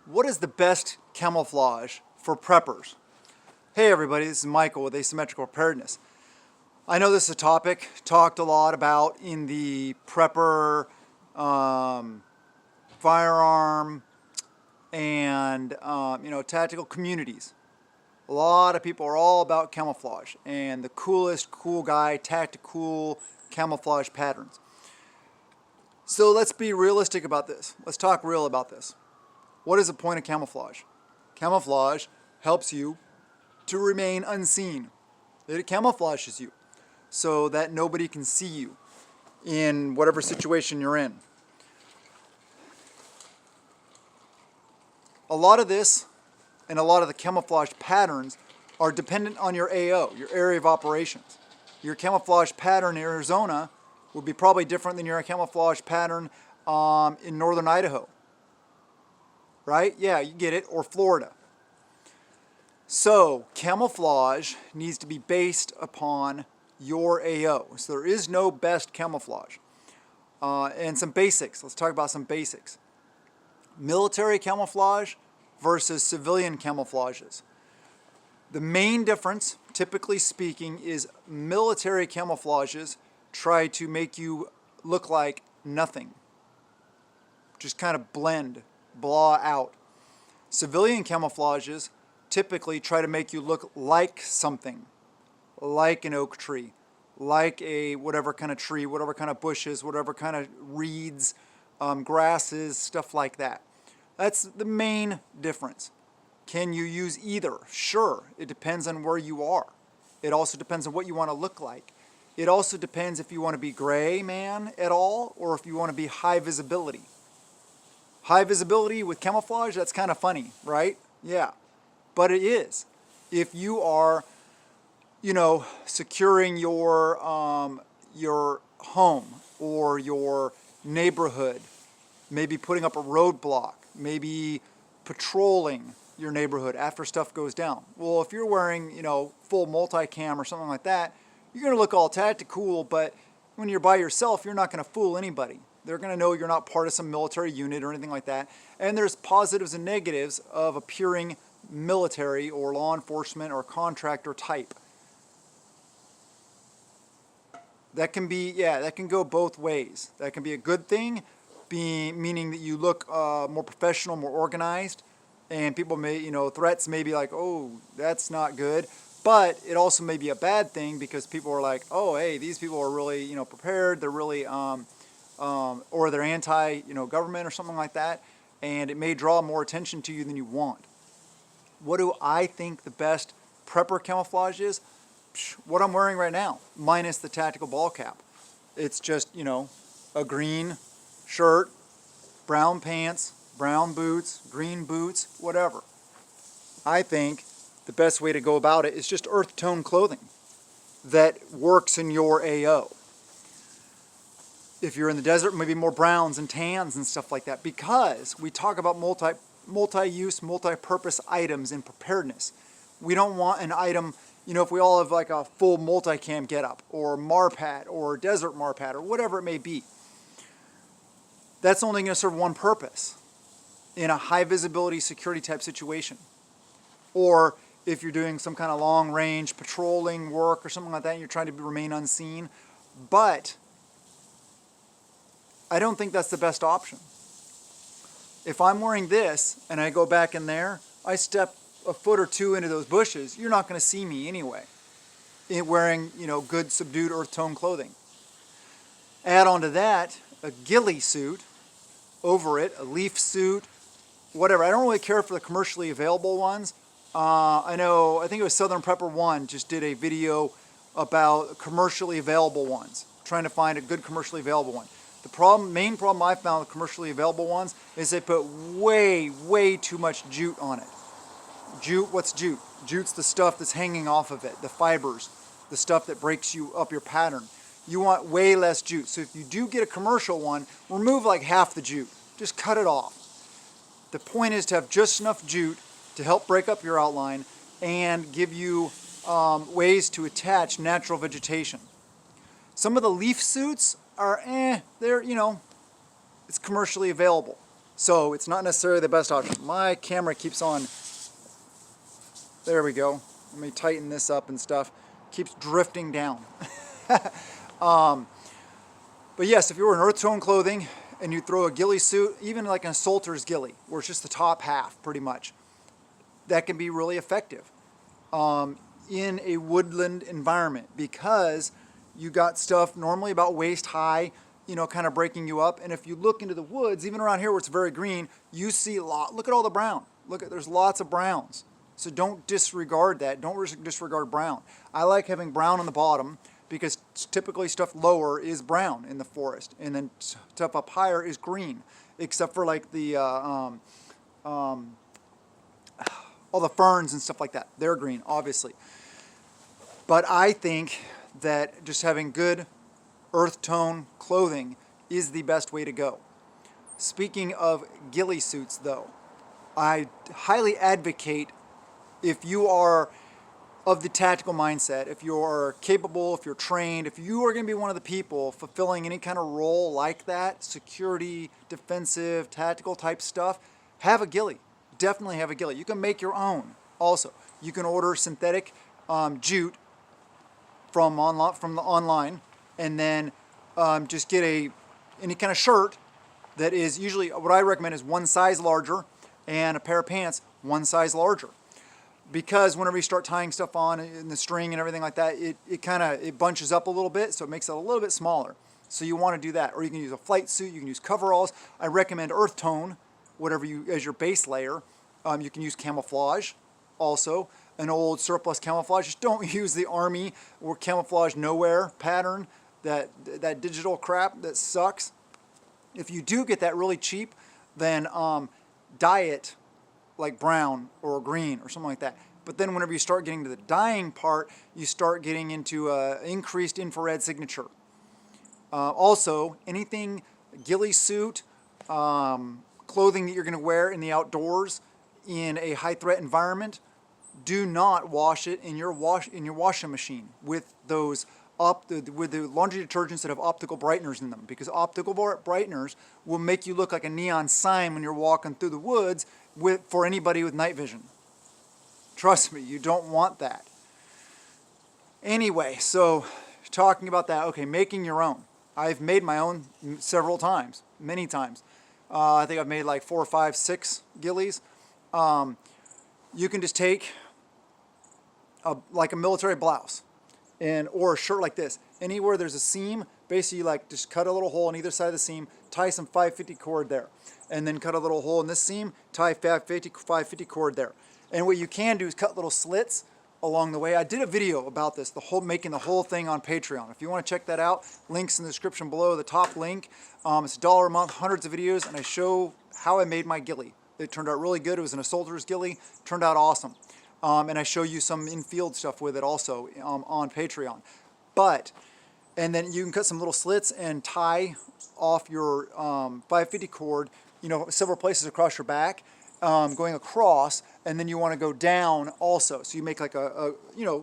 What is the best camouflage for preppers? Hey everybody, this is Michael with Asymmetrical Preparedness. I know this is a topic talked a lot about in the prepper, firearm, and tactical communities. A lot of people are all about camouflage and the coolest cool guy tactical camouflage patterns. So let's be realistic about this. Let's talk real about this. What is the point of camouflage? Camouflage helps you to remain unseen. It camouflages you so that nobody can see you in whatever situation you're in. A lot of this and a lot of the camouflage patterns are dependent on your AO, your area of operations. Your camouflage pattern in Arizona would be probably different than your camouflage pattern in northern Idaho. Right? Yeah, you get it. Or Florida. So, camouflage needs to be based upon your AO. So there is no best camouflage. And some basics. Let's talk about some basics. Military camouflage versus civilian camouflages. The main difference, typically speaking, is military camouflages try to make you look like nothing. Just kind of blend, blah out. Civilian camouflages typically try to make you look like something, like an oak tree, like a whatever kind of tree, whatever kind of bushes, whatever kind of reeds, grasses, stuff like that. That's the main difference. Can you use either? Sure, it depends on where you are. It also depends on what you want to look like. It also depends if you want to be gray man at all or if you want to be high visibility. High visibility with camouflage, that's kind of funny, right? Yeah, but it is. If you are, securing your home or your neighborhood, maybe putting up a roadblock, maybe patrolling your neighborhood after stuff goes down. Well, if you're wearing, full multicam or something like that, you're going to look all tactical, but when you're by yourself, you're not going to fool anybody. They're going to know you're not part of some military unit or anything like that. And there's positives and negatives of appearing military or law enforcement or contractor type. That can be, that can go both ways. That can be a good thing, meaning that you look more professional, more organized, and people may, threats may be like, oh, that's not good. But it also may be a bad thing because people are like, oh, hey, these people are really, prepared. They're really, or they're anti-government or something like that, and it may draw more attention to you than you want. What do I think the best prepper camouflage is? What I'm wearing right now, minus the tactical ball cap. It's just, a green shirt, brown pants, brown boots, green boots, whatever. I think the best way to go about it is just earth tone clothing that works in your AO. If you're in the desert, maybe more browns and tans and stuff like that, because we talk about multi-use, multi-purpose items in preparedness. We don't want an item, if we all have like a full multicam getup or MARPAT or desert MARPAT or whatever it may be, that's only going to serve one purpose in a high visibility security type situation. Or if you're doing some kind of long range patrolling work or something like that and you're trying to remain unseen. But I don't think that's the best option. If I'm wearing this and I go back in there, I step a foot or two into those bushes, you're not going to see me anyway, wearing, good subdued earth tone clothing. Add on to that a ghillie suit over it, a leaf suit, whatever. I don't really care for the commercially available ones. I think it was Southern Prepper 1 just did a video about commercially available ones, trying to find a good commercially available one. The main problem I found with commercially available ones is they put way, way too much jute on it. Jute, what's jute? Jute's the stuff that's hanging off of it, the fibers, the stuff that breaks you up your pattern. You want way less jute. So if you do get a commercial one, remove like half the jute. Just cut it off. The point is to have just enough jute to help break up your outline and give you ways to attach natural vegetation. Some of the leaf suits are, they're, it's commercially available. So it's not necessarily the best option. My camera keeps on, there we go. Let me tighten this up and stuff. Keeps drifting down. But yes, if you were in earth tone clothing and you throw a ghillie suit, even like an assaulter's ghillie, where it's just the top half pretty much, that can be really effective in a woodland environment, because you got stuff normally about waist high, you know, kind of breaking you up. And if you look into the woods, even around here where it's very green, you see look at all the brown. There's lots of browns. So don't disregard that. Don't disregard brown. I like having brown on the bottom because typically stuff lower is brown in the forest, and then stuff up higher is green, except for like the all the ferns and stuff like that. They're green, obviously. But I think that just having good earth tone clothing is the best way to go. Speaking of ghillie suits, though, I highly advocate, if you are of the tactical mindset, if you are capable, if you're trained, if you are going to be one of the people fulfilling any kind of role like that, security, defensive, tactical type stuff, have a ghillie. Definitely have a ghillie. You can make your own also. You can order synthetic jute from the online, and then just get any kind of shirt that is usually, what I recommend is one size larger, and a pair of pants one size larger. Because whenever you start tying stuff on in the string and everything like that, it bunches up a little bit, so it makes it a little bit smaller. So you want to do that. Or you can use a flight suit, you can use coveralls. I recommend earth tone, whatever you, as your base layer. You can use camouflage also, an old surplus camouflage. Just don't use the army or camouflage nowhere pattern, that digital crap that sucks. If you do get that really cheap, then dye it like brown or green or something like that. But then whenever you start getting to the dyeing part, you start getting into increased infrared signature. Also, anything ghillie suit, clothing that you're going to wear in the outdoors in a high threat environment, do not wash it in your washing machine with those with the laundry detergents that have optical brighteners in them, because optical brighteners will make you look like a neon sign when you're walking through the woods for anybody with night vision. Trust me, you don't want that. Anyway, so talking about that, okay, making your own. I've made my own several times, many times. I think I've made like 4, 5, 6 ghillies. You can just take like a military blouse, or a shirt like this. Anywhere there's a seam, basically like just cut a little hole on either side of the seam, tie some 550 cord there, and then cut a little hole in this seam, tie 550 cord there. And what you can do is cut little slits along the way. I did a video about this, making the whole thing on Patreon. If you want to check that out, links in the description below, the top link. It's $1 a month, hundreds of videos, and I show how I made my ghillie. It turned out really good. It was an assaulter's ghillie, turned out awesome. And I show you some in-field stuff with it also on Patreon. And then you can cut some little slits and tie off your 550 cord, several places across your back, going across, and then you want to go down also. So you make like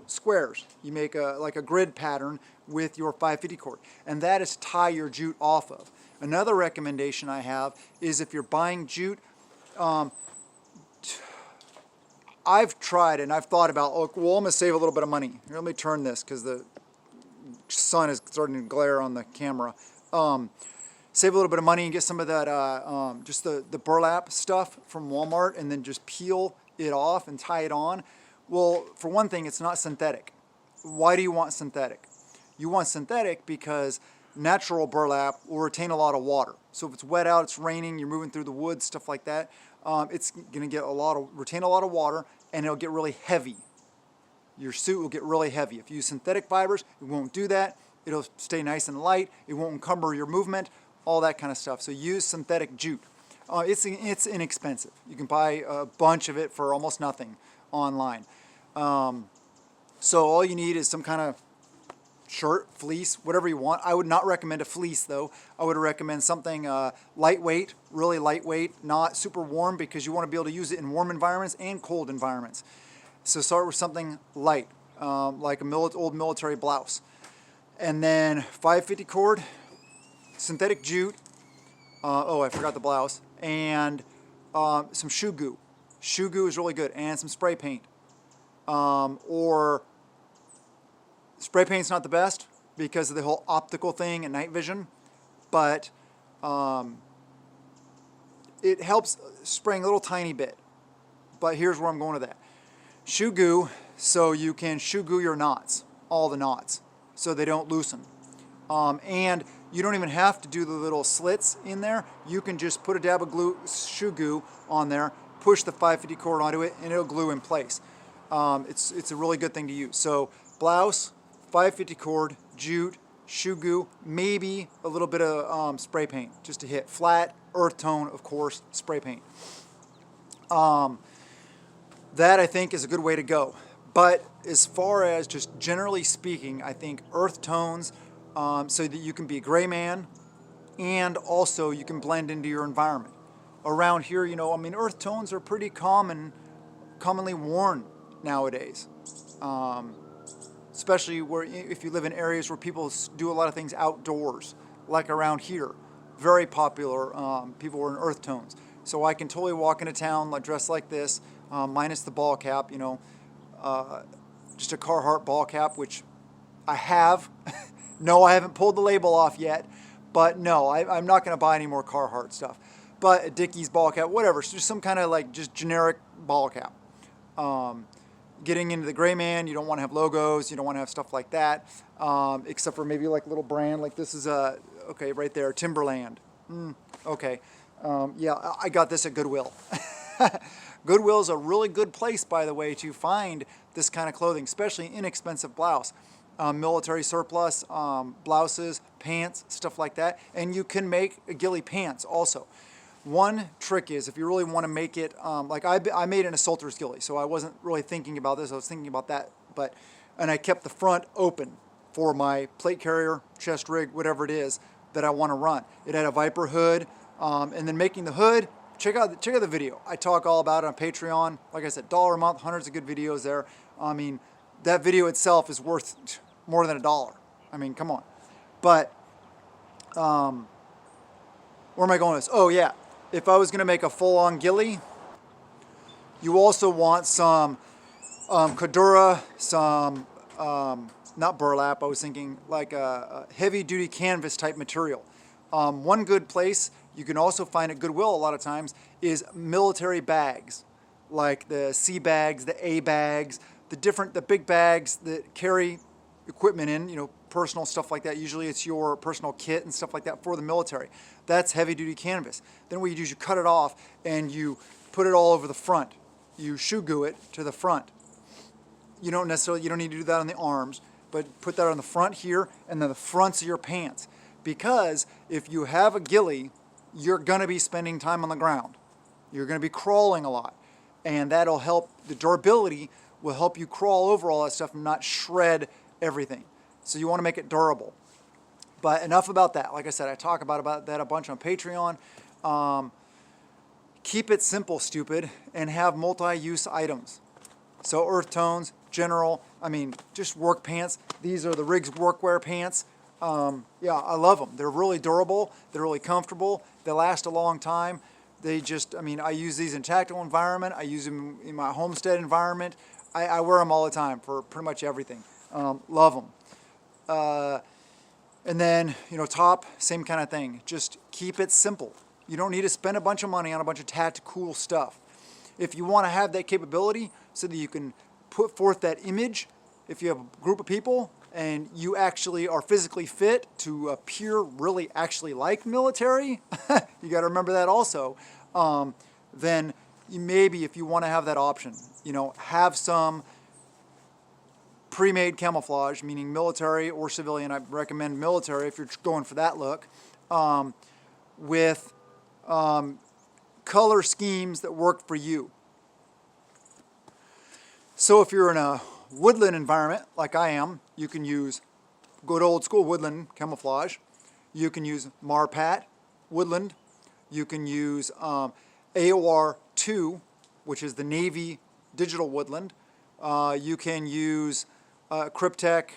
squares. You make like a grid pattern with your 550 cord, and that is to tie your jute off of. Another recommendation I have is, if you're buying jute, I've tried and I've thought about, I'm going to save a little bit of money. Here, let me turn this because the sun is starting to glare on the camera. Save a little bit of money and get some of that, just the burlap stuff from Walmart, and then just peel it off and tie it on. Well, for one thing, it's not synthetic. Why do you want synthetic? You want synthetic because natural burlap will retain a lot of water. So if it's wet out, it's raining, you're moving through the woods, stuff like that, it's going to retain a lot of water, and it'll get really heavy. Your suit will get really heavy. If you use synthetic fibers, it won't do that. It'll stay nice and light. It won't encumber your movement, all that kind of stuff. So use synthetic jute. It's inexpensive. You can buy a bunch of it for almost nothing online. So all you need is some kind of shirt, fleece, whatever you want. I would not recommend a fleece though. I would recommend something lightweight, really lightweight, not super warm, because you want to be able to use it in warm environments and cold environments. So start with something light, like an old military blouse. And then 550 cord, synthetic jute. I forgot the blouse. and some shoe goo. Shoe goo is really good, and some spray paint. Or spray paint's not the best because of the whole optical thing and night vision, but it helps spraying a little tiny bit. But here's where I'm going with that. Shoe goo, so you can shoe goo your knots, all the knots, so they don't loosen. And you don't even have to do the little slits in there. You can just put a dab of shoe goo on there, push the 550 cord onto it, and it'll glue in place. It's a really good thing to use. So blouse, 550 cord, jute, shoe goo, maybe a little bit of spray paint just to hit. Flat, earth tone, of course, spray paint. That I think is a good way to go. But as far as just generally speaking, I think earth tones, so that you can be a gray man, and also you can blend into your environment. Around here, you know, I mean, earth tones are pretty commonly worn nowadays. Especially if you live in areas where people do a lot of things outdoors, like around here. Very popular, people wearing earth tones. So I can totally walk into town dressed like this, minus the ball cap, you know, just a Carhartt ball cap, which I have. No, I haven't pulled the label off yet, but no, I'm not going to buy any more Carhartt stuff. But a Dickies ball cap, whatever, so just some kind of like just generic ball cap. Getting into the gray man, you don't want to have logos, you don't want to have stuff like that, except for maybe like a little brand, like this is okay, right there, Timberland. Okay, yeah, I got this at Goodwill. Goodwill is a really good place, by the way, to find this kind of clothing, especially inexpensive blouse. Military surplus, blouses, pants, stuff like that. And you can make a ghillie pants also. One trick is if you really want to make it, like I made an assaulter's ghillie, so I wasn't really thinking about this, I was thinking about that, and I kept the front open for my plate carrier, chest rig, whatever it is that I want to run. It had a Viper hood, and then making the hood, check out the video. I talk all about it on Patreon. Like I said, $1 a month, hundreds of good videos there. I mean, that video itself is worth more than $1. I mean, come on. But where am I going with this? Oh yeah, if I was going to make a full-on ghillie, you also want some Cordura, some not burlap. I was thinking like a heavy-duty canvas type material. One good place you can also find at Goodwill a lot of times is military bags, like the C bags, the A bags, the big bags that carry equipment in, you know, personal stuff like that. Usually it's your personal kit and stuff like that for the military. That's heavy duty canvas. Then what you do is you cut it off and you put it all over the front. You shoe goo it to the front. You don't need to do that on the arms, but put that on the front here and then the fronts of your pants. Because if you have a ghillie, you're going to be spending time on the ground. You're going to be crawling a lot. And that'll help, the durability will help you crawl over all that stuff and not shred everything. So you want to make it durable. But enough about that. Like I said, I talk about that a bunch on Patreon. Keep it simple, stupid, and have multi-use items. So earth tones, general, I mean, just work pants. These are the Riggs workwear pants. Yeah, I love them. They're really durable. They're really comfortable. They last a long time. They just, I mean, I use these in tactical environment. I use them in my homestead environment. I wear them all the time for pretty much everything. Love them. And then, you know, top, same kind of thing. Just keep it simple. You don't need to spend a bunch of money on a bunch of tactical stuff. If you want to have that capability so that you can put forth that image, if you have a group of people and you actually are physically fit to appear really actually like military, you got to remember that also, then maybe if you want to have that option, you know, have some pre-made camouflage, meaning military or civilian. I recommend military if you're going for that look, with color schemes that work for you. So if you're in a woodland environment like I am, you can use good old school woodland camouflage. You can use Marpat woodland. You can use AOR2, which is the Navy digital woodland. You can use Cryptek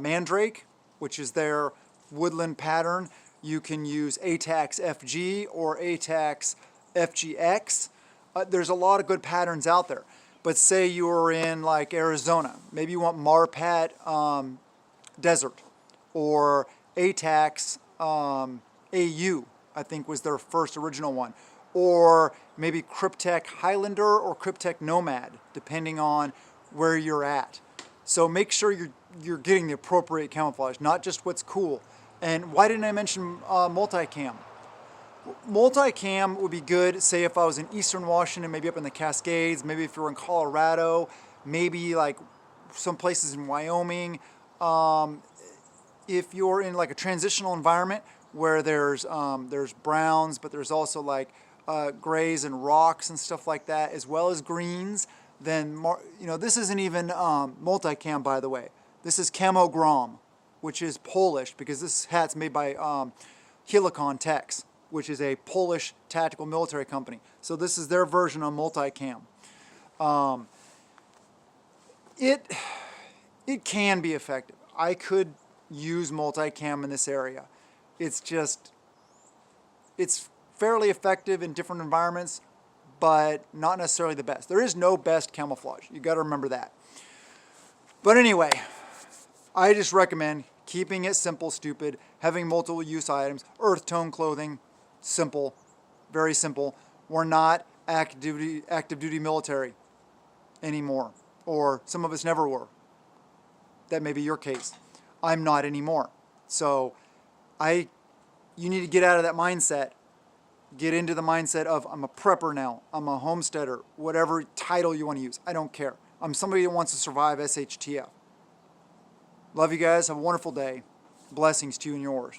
Mandrake, which is their woodland pattern. You can use ATAX FG or ATAX FGX. There's a lot of good patterns out there. But say you were in like Arizona, maybe you want Marpat Desert, or ATAX AU, I think was their first original one, or maybe Cryptek Highlander or Cryptek Nomad, depending on where you're at. So make sure you're getting the appropriate camouflage, not just what's cool. And why didn't I mention multicam? Multicam would be good, say if I was in Eastern Washington, maybe up in the Cascades, maybe if you're in Colorado, maybe like some places in Wyoming. If you're in like a transitional environment where there's browns, but there's also like grays and rocks and stuff like that, as well as greens, then this isn't even multicam, by the way. This is Camouflage, which is Polish, because this hat's made by Helicon Tex, which is a Polish tactical military company. So this is their version of multicam. It can be effective. I could use multicam in this area. It's fairly effective in different environments, but not necessarily the best. There is no best camouflage. You got to remember that. But anyway, I just recommend keeping it simple, stupid, having multiple use items, earth tone clothing, simple, very simple. We're not active duty military anymore, or some of us never were. That may be your case. I'm not anymore. So you need to get out of that mindset. Get into the mindset of, I'm a prepper now, I'm a homesteader, whatever title you want to use. I don't care. I'm somebody that wants to survive SHTF. Love you guys. Have a wonderful day. Blessings to you and yours.